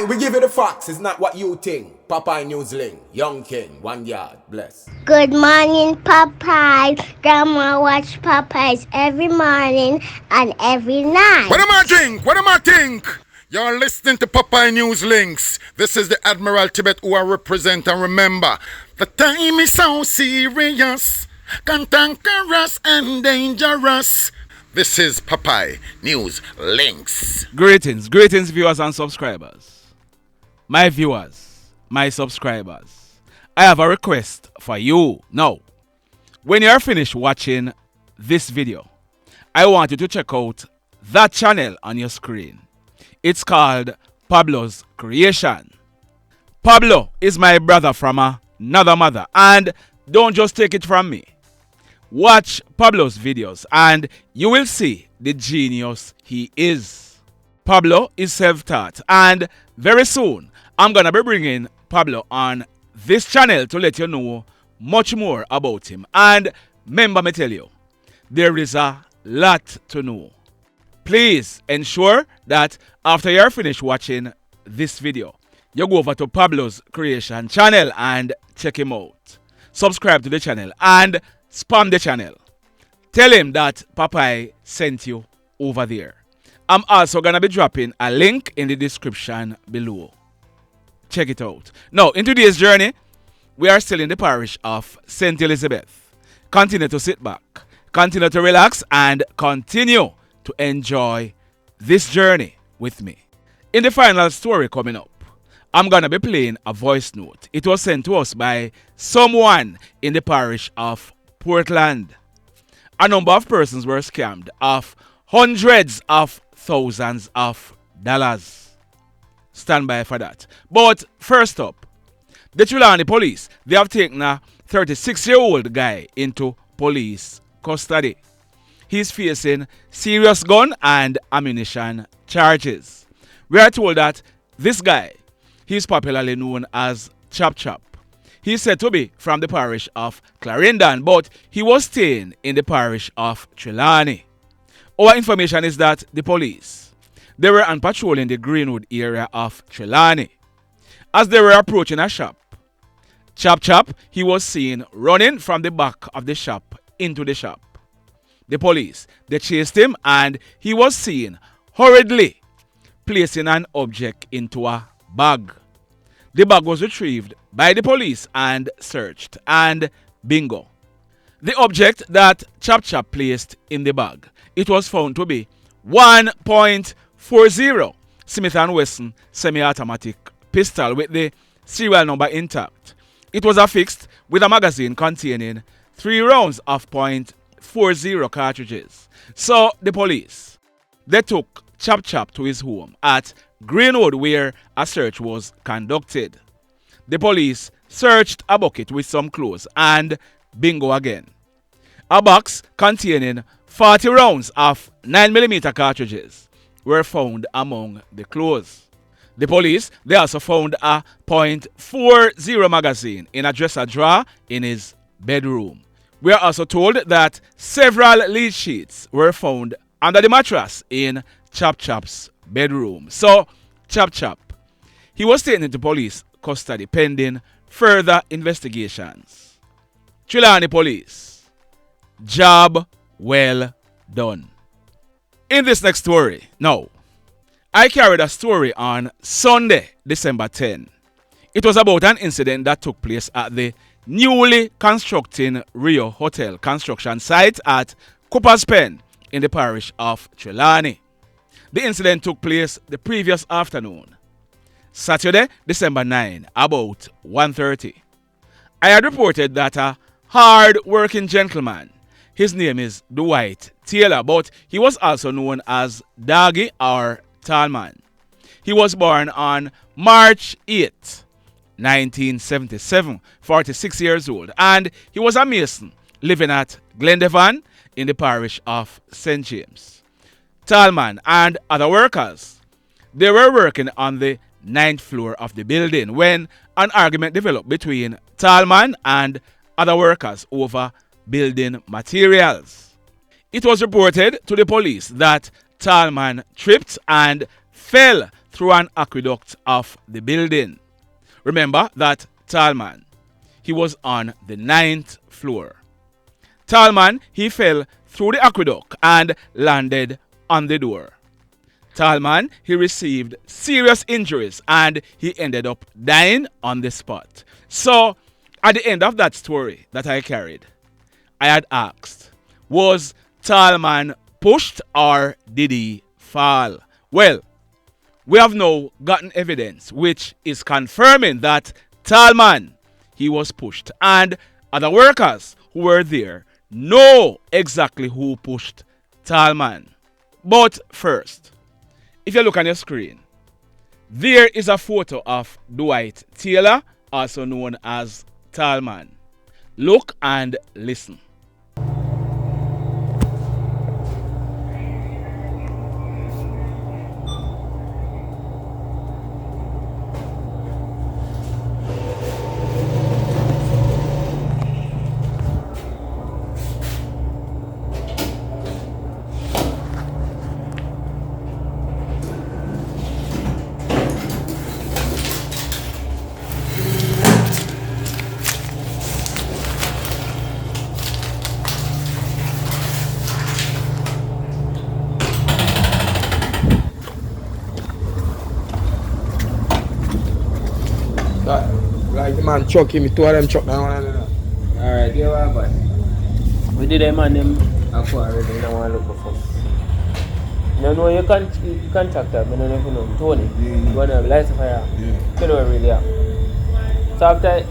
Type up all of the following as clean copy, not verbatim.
Aye, we give you the facts. It's not what you think. Popeye Newsling, Young King, 1 yard, bless. Good morning, Popeye. Grandma watch Popeyes every morning and every night. What am I drink? What am I think? You're listening to Popeye News Links. This is the Admiral Tibet who I represent, and remember, the time is so serious, cantankerous and dangerous. This is Popeye News Links. Greetings, viewers and subscribers. My viewers, my subscribers, I have a request for you. Now, when you're finished watching this video, I want you to check out that channel on your screen. It's called Pabloz Creation. Pablo is my brother from another mother, and don't just take it from me. Watch Pablo's videos and you will see the genius he is. Pablo is self-taught, and very soon I'm gonna be bringing Pablo on this channel to let you know much more about him. And remember me tell you, there is a lot to know. Please ensure that after you're finished watching this video, you go over to Pabloz Creation channel and check him out. Subscribe to the channel and spam the channel. Tell him that Popeye sent you over there. I'm also going to be dropping a link in the description below. Check it out. Now, in today's journey, we are still in the parish of St. Elizabeth. Continue to sit back, continue to relax, and continue to enjoy this journey with me. In the final story coming up, I'm going to be playing a voice note. It was sent to us by someone in the parish of Portland. A number of persons were scammed of hundreds of thousands of dollars. Stand by for that. But first up, the Trelawny police, they have taken a 36-year-old guy into police custody. He's facing serious gun and ammunition charges. We are told that this guy, he's popularly known as Chop Chop. He's said to be from the parish of Clarendon, but he was staying in the parish of Trelawny. Our information is that the police, they were on patrol in the Greenwood area of Trelawny. As they were approaching a shop, Chop Chop, he was seen running from the back of the shop into the shop. The police, they chased him and he was seen hurriedly placing an object into a bag. The bag was retrieved by the police and searched, and bingo. The object that Chop Chop placed in the bag, it was found to be 1.40 Smith & Wesson semi-automatic pistol with the serial number intact. It was affixed with a magazine containing 3 rounds of .40 cartridges. So the police, they took Chop Chop to his home at Greenwood, where a search was conducted. The police searched a bucket with some clothes, and bingo again. A box containing 40 rounds of 9mm cartridges were found among the clothes. The police, they also found a .40 magazine in a dresser drawer in his bedroom. We are also told that several lead sheets were found under the mattress in Chop Chop's bedroom. So, Chop Chop, he was taken into police custody pending further investigations. Trelawny police, job well done. In this next story, now, I carried a story on Sunday, December 10. It was about an incident that took place at the newly constructing Rio Hotel construction site at Cooper's Pen in the parish of Trelawny. The incident took place the previous afternoon, Saturday, December 9, about 1:30. I had reported that a hard-working gentleman, his name is Dwight Taylor, but he was also known as Doggy or Tallman. He was born on March 8, 1977, 46 years old, and he was a mason living at Glendevan in the parish of St. James. Tallman and other workers, they were working on the 9th floor of the building when an argument developed between Tallman and other workers over building materials. It was reported to the police that Tallman tripped and fell through an aqueduct of the building. Remember that Tallman, he was on the 9th floor. Tallman, he fell through the aqueduct and landed on the door. Tallman, he received serious injuries and he ended up dying on the spot. So, at the end of that story that I carried, I had asked, was Tallman pushed or did he fall? Well, we have now gotten evidence which is confirming that Tallman, he was pushed, and other workers who were there know exactly who pushed Tallman. But first, if you look on your screen, there is a photo of Dwight Taylor, also known as Tallman. Look and listen. Like the man chuck him, two of them chuck down one another. Alright, you are bad. We did a man them already, you don't want to look for. You know you can't contact them, you don't even know. Tony, you want to have lights of fire. You know really have. So after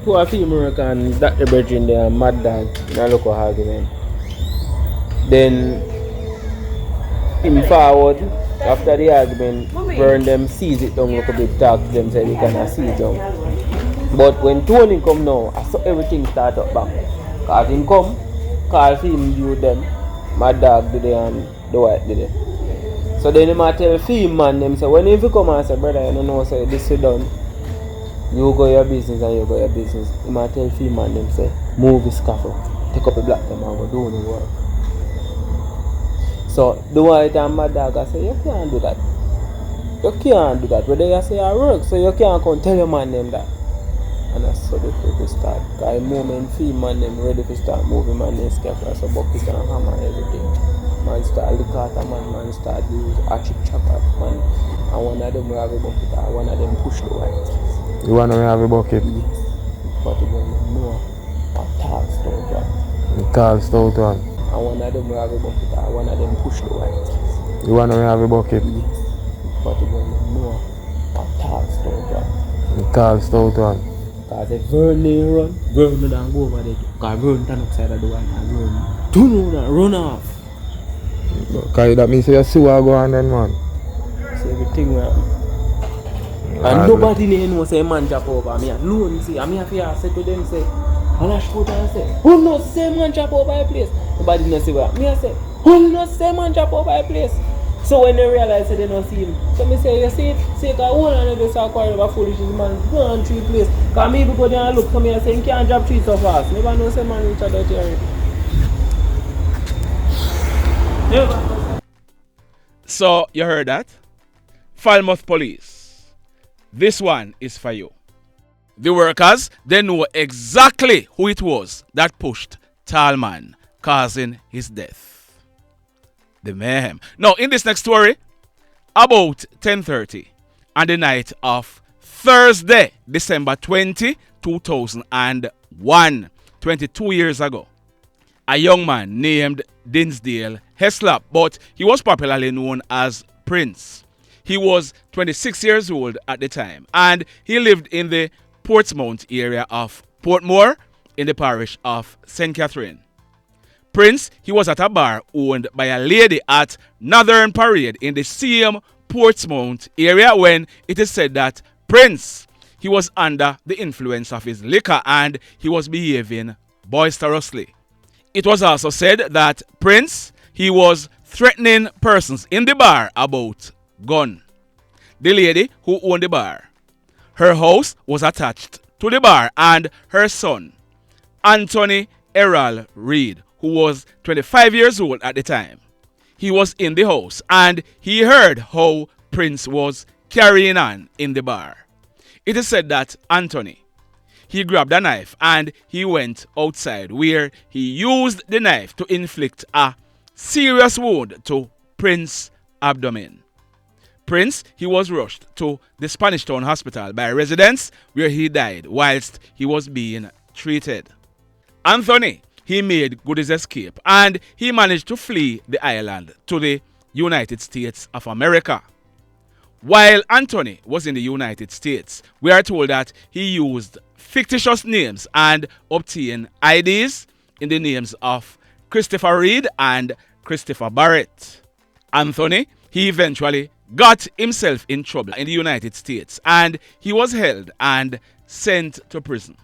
two of them and that the bridging there mad dog in a local argument. Then him forward after the argument, burn them, seize it down, look a bit, talk to them, say they cannot seize it down. But when Tony come now, I saw everything start up back. Cause him come, call him view them, my dog did it and Dwight did it. So then him tell film man them say, when if you come and say, brother, you don't know, say this is done, you go your business and you go your business. Him tell film man them say, move the scaffold, take up a black them and go do the work. So Dwight and my dog I say, you can't do that. You can't do that. But they say I work, so you can't come tell your man them that. And that's so the people start. Because the moment film man them ready to start moving man them scaffold, so bucket and hammer everything. Man start look at a man start use a chip chopper man. And one of them will have a bucket and one of them push the white. You want to have a bucket? Yes. But you don't know a tall stone one. The tall stout one. And one of them will have a bucket and one of them push the white. You want to have a bucket? Yes. But you don't know a tall stone one. The tall stout one. Because if Vern run, Vern don't go over there. Because Vern turn upside of the one and Vern turn around and run off. Because that means you see what go on then, man. So everything will happen. And nobody knows say man chop over me alone. See, I have to say to them, say, and I shoot and say, who knows say man chop over a place? Nobody knows say what. Me I say, who knows say man chop over a place? So when they realize that they don't see him, so me say, you see it? See, because one of them say quarrel about foolishness, man, go on tree place. Because me go there and look, come here and say, you can't drop trees so fast. Never know say man reach out that area. So, you heard that? Falmouth Police. This one is for you. The workers, they know exactly who it was that pushed Tallman, causing his death. The mayhem. Now, in this next story, about 10:30 on the night of Thursday, December 20, 2001, 22 years ago, a young man named Dinsdale Heslop, but he was popularly known as Prince. He was 26 years old at the time, and he lived in the Portsmouth area of Portmore in the parish of St. Catherine. Prince, he was at a bar owned by a lady at Northern Parade in the same Portsmouth area when it is said that Prince, he was under the influence of his liquor and he was behaving boisterously. It was also said that Prince, he was threatening persons in the bar about gun. The lady who owned the bar, her house was attached to the bar, and her son, Anthony Errol Reid, who was 25 years old at the time, he was in the house and he heard how Prince was carrying on in the bar. It is said that Anthony, he grabbed a knife and he went outside where he used the knife to inflict a serious wound to Prince's abdomen. Prince, he was rushed to the Spanish Town Hospital by residents where he died whilst he was being treated. Anthony, he made good his escape and he managed to flee the island to the United States of America. While Anthony was in the United States, we are told that he used fictitious names and obtained IDs in the names of Christopher Reid and Christopher Barrett. Anthony, he eventually got himself in trouble in the United States and he was held and sent to prison.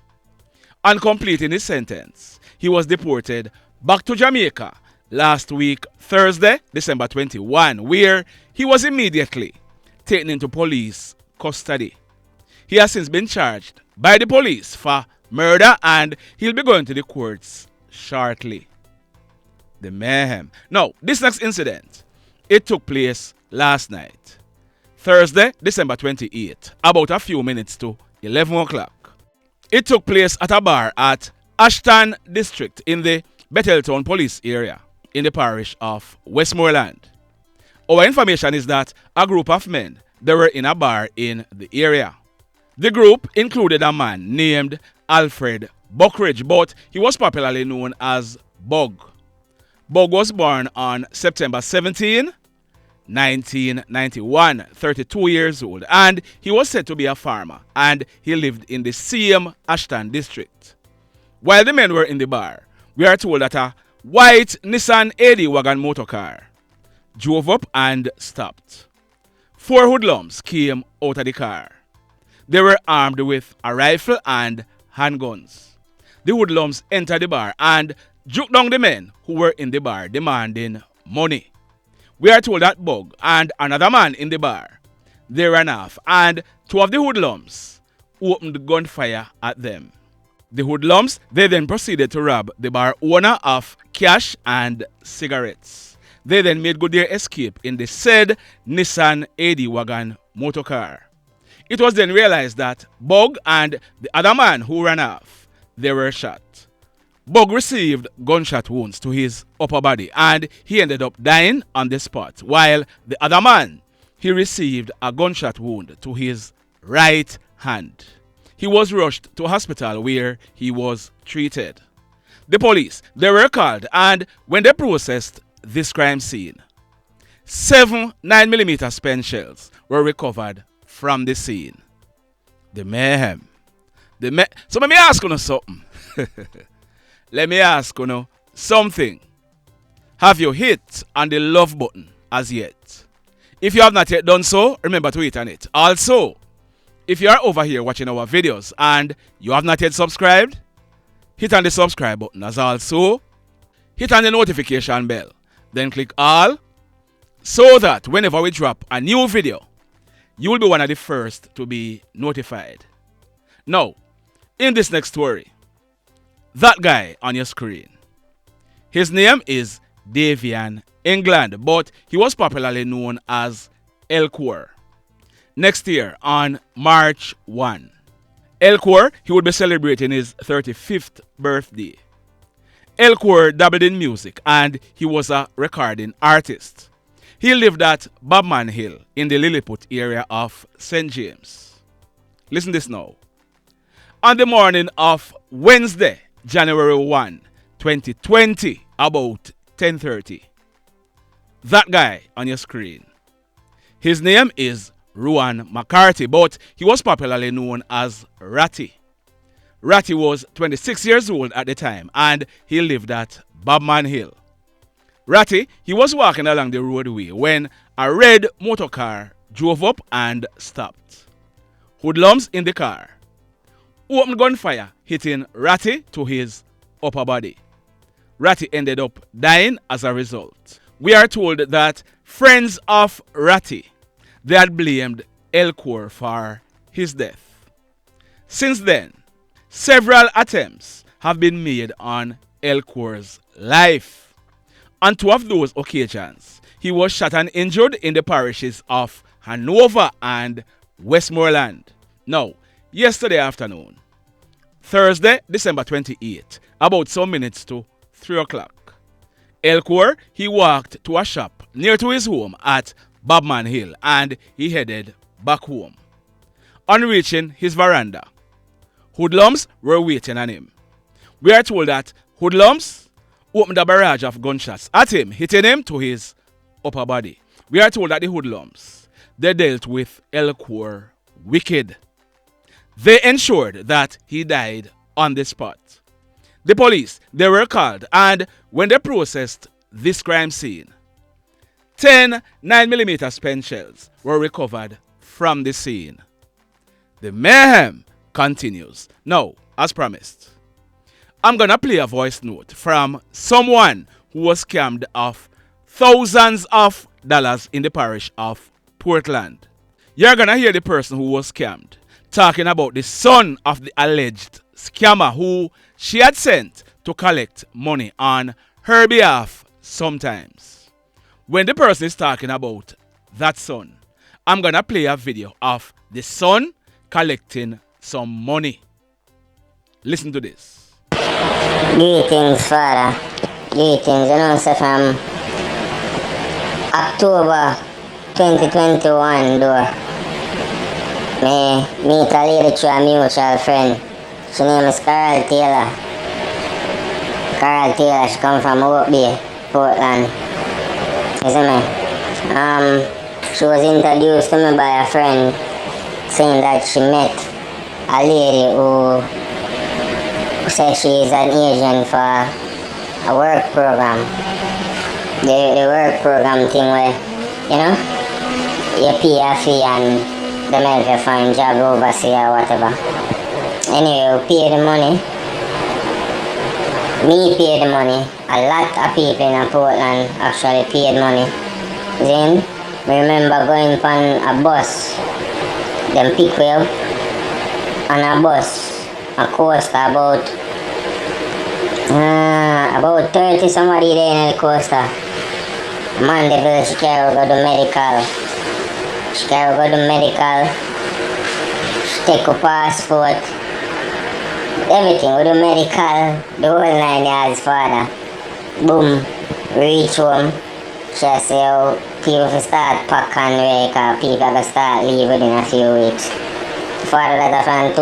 On completing his sentence, he was deported back to Jamaica last week, Thursday, December 21, where he was immediately taken into police custody. He has since been charged by the police for murder and he'll be going to the courts shortly. The mayhem. Now, this next incident, it took place last night, Thursday, December 28, about a few minutes to 11 o'clock. It took place at a bar at Ashton District in the Betheltown police area in the parish of Westmoreland. Our information is that a group of men, they were in a bar in the area. The group included a man named Alfred Buckridge, but he was popularly known as Bug. Bug was born on September 17, 1991, 32 years old, and he was said to be a farmer, and he lived in the same Ashton district. While the men were in the bar, we are told that a white Nissan AD wagon motorcar drove up and stopped. 4 hoodlums came out of the car. They were armed with a rifle and handguns. The hoodlums entered the bar and juked down the men who were in the bar demanding money. We are told that Bug and another man in the bar, they ran off and 2 of the hoodlums opened gunfire at them. The hoodlums, they then proceeded to rob the bar owner of cash and cigarettes. They then made good their escape in the said Nissan AD wagon motorcar. It was then realized that Bug and the other man who ran off, they were shot. Bug received gunshot wounds to his upper body and he ended up dying on the spot, while the other man, he received a gunshot wound to his right hand. He was rushed to a hospital where he was treated. The police, they were called, and when they processed this crime scene, 7 9mm spent shells were recovered from the scene. The mayhem. So let me ask you something. Let me ask you something. Have you hit on the love button as yet? If you have not yet done so, remember to hit on it. Also, if you are over here watching our videos and you have not yet subscribed, hit on the subscribe button, as also hit on the notification bell. Then click all so that whenever we drop a new video, you will be one of the first to be notified. Now, in this next story, that guy on your screen, his name is Davian England, but he was popularly known as Elquor. Next year, on March 1, Elquor, he would be celebrating his 35th birthday. Elquor dabbled in music and he was a recording artist. He lived at Bobman Hill in the Lilliput area of St. James. Listen this now. On the morning of Wednesday, January 1, 2020, about 10:30, that guy on your screen, his name is Rohan McCarty, but he was popularly known as Ratty. Ratty was 26 years old at the time and he lived at Bobman Hill. Ratty, he was walking along the roadway when a red motorcar drove up and stopped. Hoodlums in the car opened gunfire, hitting Ratty to his upper body. Ratty ended up dying as a result. We are told that friends of Ratty, they had blamed Elquor for his death. Since then, several attempts have been made on Elquor's life. On 2 of those occasions, he was shot and injured in the parishes of Hanover and Westmoreland. Now, yesterday afternoon, Thursday, December 28th, about some minutes to 3 o'clock, Elcour, he walked to a shop near to his home at Bobman Hill and he headed back home. On reaching his veranda, hoodlums were waiting on him. We are told that hoodlums opened a barrage of gunshots at him, hitting him to his upper body. We are told that the hoodlums, they dealt with Elcour wicked. They ensured that he died on the spot. The police, they were called, and when they processed this crime scene, 10 9mm spent shells were recovered from the scene. The mayhem continues. Now, as promised, I'm gonna play a voice note from someone who was scammed of thousands of dollars in the parish of Portland. You're gonna hear the person who was scammed talking about the son of the alleged scammer who she had sent to collect money on her behalf sometimes. When the person is talking about that son, I'm gonna play a video of the son collecting some money. Listen to this. Greetings, Father. Greetings. You know, so from October 2021, though, me meet a lady through a mutual friend. She name is Carl Taylor. Carl Taylor, she come from Oak Bay, Portland. You see me? She was introduced to me by a friend, saying that she met a lady who said she is an agent for a work program. The work program thing where, you know, you pay a fee and they make you find job overseas or whatever. Anyway, we pay the money. Me pay the money. A lot of people in Portland actually paid money. Then, we remember going on a bus. Them pick me up on a bus. A coaster about 30 somebody there in the coaster. Mandeville, she carry go to medical. She carry go to medical. She take a passport. Everything, we do medical, the whole 9 yards, Father. Boom, reach home. She say, oh, people will start pack and way, because people will start leave within a few weeks. Father, that from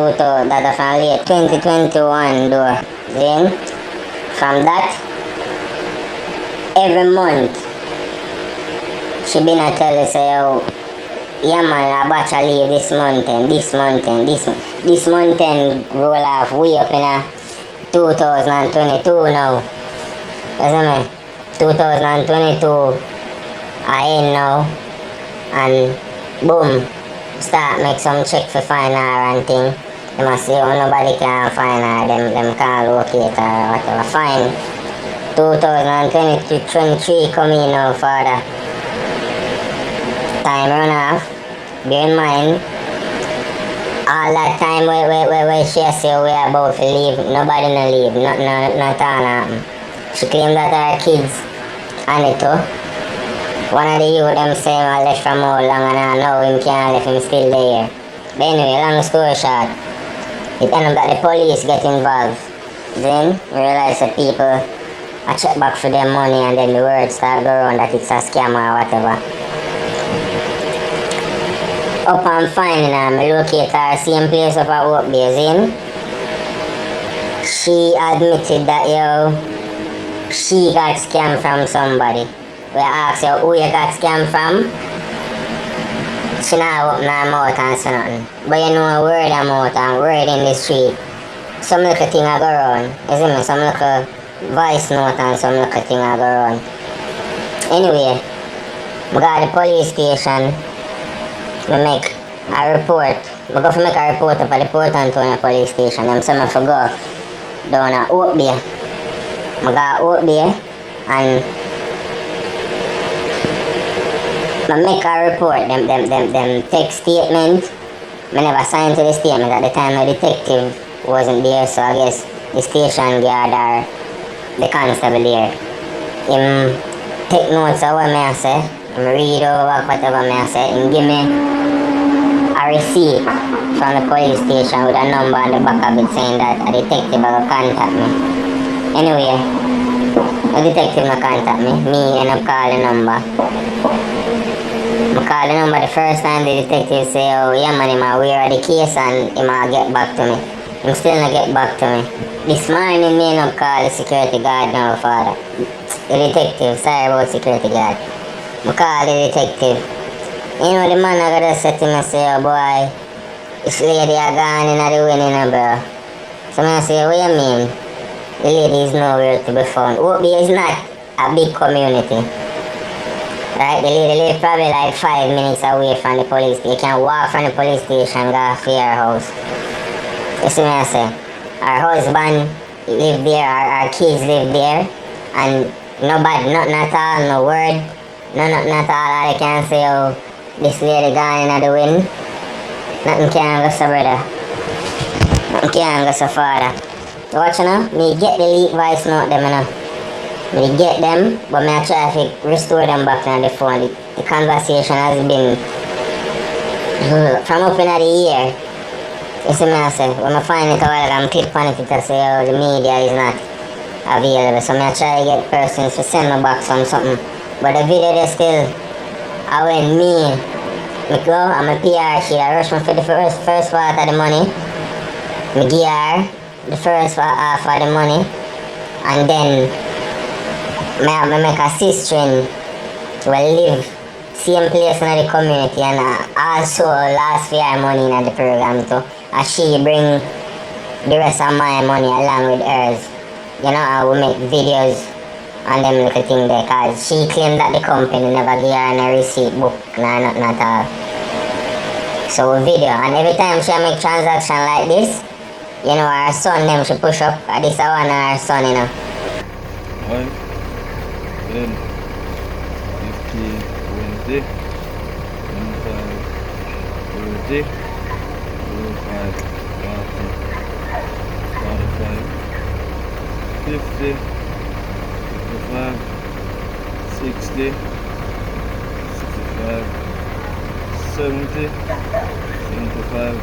late 2021, though. Then, from that, every month, she been a tell us, say, oh, yeah man, I batch a leave this month and this month and roll off way up in a 2022 now. You see me? 2022 I end now and boom, start make some check for find her and thing. They must say, oh, nobody can find her, them can't locate her or whatever. Fine. 2023 coming now, Father. Time run off. Bear in mind, all that time where she say we are about to leave, nobody no leave, not all happen. She claimed that her kids and it too. One of the youth them say I left from how long and I know him can't left him still there. But anyway, long story short, it ended up that the police get involved. Then we realize that people I check back for their money and then the word start go around that it's a scam or whatever. Up and finding her, I locate her same place up at Oak Bay, in. She admitted that she got scammed from somebody. We asked her who you got scammed from. She not open her mouth and say nothing. But you know a word of mouth and word in the street. Some little thing I go around. You see me? Some little voice note and some little thing I go around. Anyway, we got the police station. We make a report. We go to make a report up at the Port Antonio police station. Them say me for go down at Oak Bay. We got Oak Bay and we make a report. Them take statement. I never signed to the statement at the time the detective wasn't there, so I guess the station guard or the constable there. Him take notes of what I say read over whatever me I said, and give me a receipt from the police station with a number on the back of it saying that a detective will contact me. Anyway, the detective will contact me. Me end up calling the number. I call the number the first time the detective say, oh yeah man, I'm aware of the case and he might get back to me. He still not get back to me. This morning me end up call the security guard now, father. The detective, sorry about security guard. I call the detective. You know the man I gotta say to me, say, oh boy, this lady are gone in the winning, bro. So I say, what you mean? The lady is nowhere to be found. Hope there is not a big community. Right, the lady live probably like 5 minutes away from the police station. You can walk from the police station, go to your house. You see what I say? Our husband live there, our kids live there, and nobody, nothing at all, no word, nothing at all. All they can say, oh, this lady gone in the wind. Nothing can go so, brother. Nothing can go so, father. So watch now, me get the leak voice note them, you know. Me get them, but me try to restore them back on the phone. The conversation has been from up in the year. You see me I say, when I find it a while, I'm click on it to say, oh, the media is not available. So me try to get persons to send me back something. But the video is still, when me go, I'm a PR, she rush me for the first part of the money. Me give her the first half of the money. And then I make a sister to live same place in the community and also last for her money in the program too. And she bring the rest of my money along with hers. You know, I will make videos on them little thing there because she claimed that the company never give her a receipt book, nothing at all. So video, and every time she make transaction like this, you know, her son them she push up, this is one of her son, you know. 10, 15, 20, 25, 30, 45, 40, 45, 50, 55, 60, 65, 70, 75,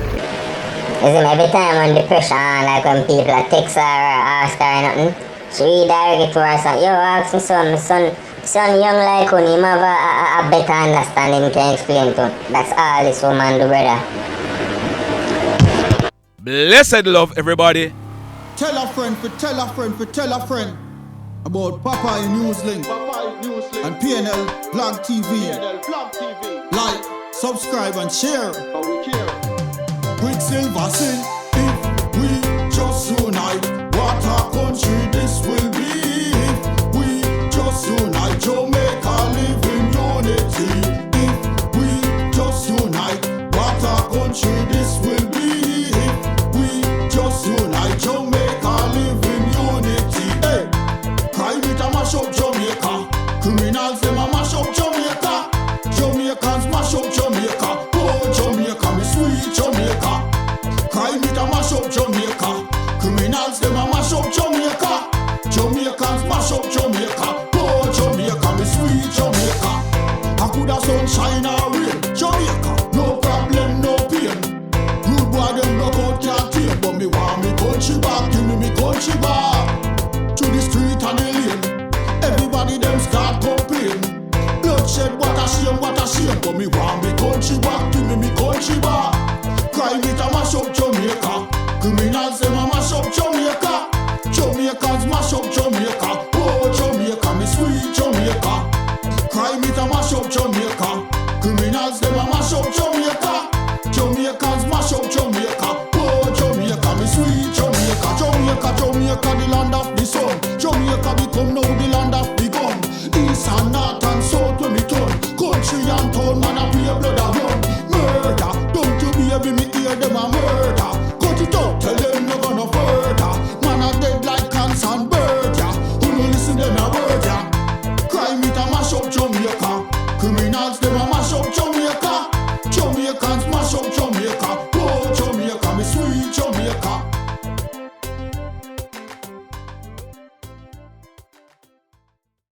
80. Listen, every time when the pressure on, like when people text her or ask her nothing, she redirect to her son, yo, ask my son young like you, him have a better understanding can explain to him. That's all this woman do, brother. Blessed love, everybody. Tell a friend for tell a friend for tell a friend about Papa Newslink and PNL Blog TV. Like, subscribe and share. Quicksilver sing, if we just unite. What a country this will be if we just unite. Jamaica live in unity. If we just unite. What a country this will be if we just unite. Jamaica live in unity. Hey, crime it a mash up Jamaica. Criminals them a mash up Jamaica. Jamaicans mash up Jamaica. Oh Jamaica, me sweet Jamaica. Crime it a mash up Jamaica. Criminals them a mash up Jamaica. Jamaicans mash up Jamaica. Oh Jamaica, me sweet Jamaica. I coulda sunshine or rain. Jamaica, no problem, no pain. Rude boy them block out can't tame, but me want me country back. Give me country back. To the street and the lane. Everybody them start complain. Bloodshed, what a shame, but me want me country back. Give me country back. Crime it a mash up Jamaica. Criminals them a mash up Jamaica. Jamaicans mash up Jamaica. Oh Jamaica, me sweet Jamaica. Crime it a mash up Jamaica. Criminals them a mash up Jamaica. Jamaicans mash up Jamaica. Oh Jamaica, me sweet Jamaica. Jamaica, the land of the sun. Jamaica become now the land of the gun. East and north and south when me turn. Country and town man a pay blood a run. Murder, don't you baby me hear them a murder. Cut it out, tell them no gonna further. Man a dead like cans and bird, yeah. Who no listen them a word, yeah.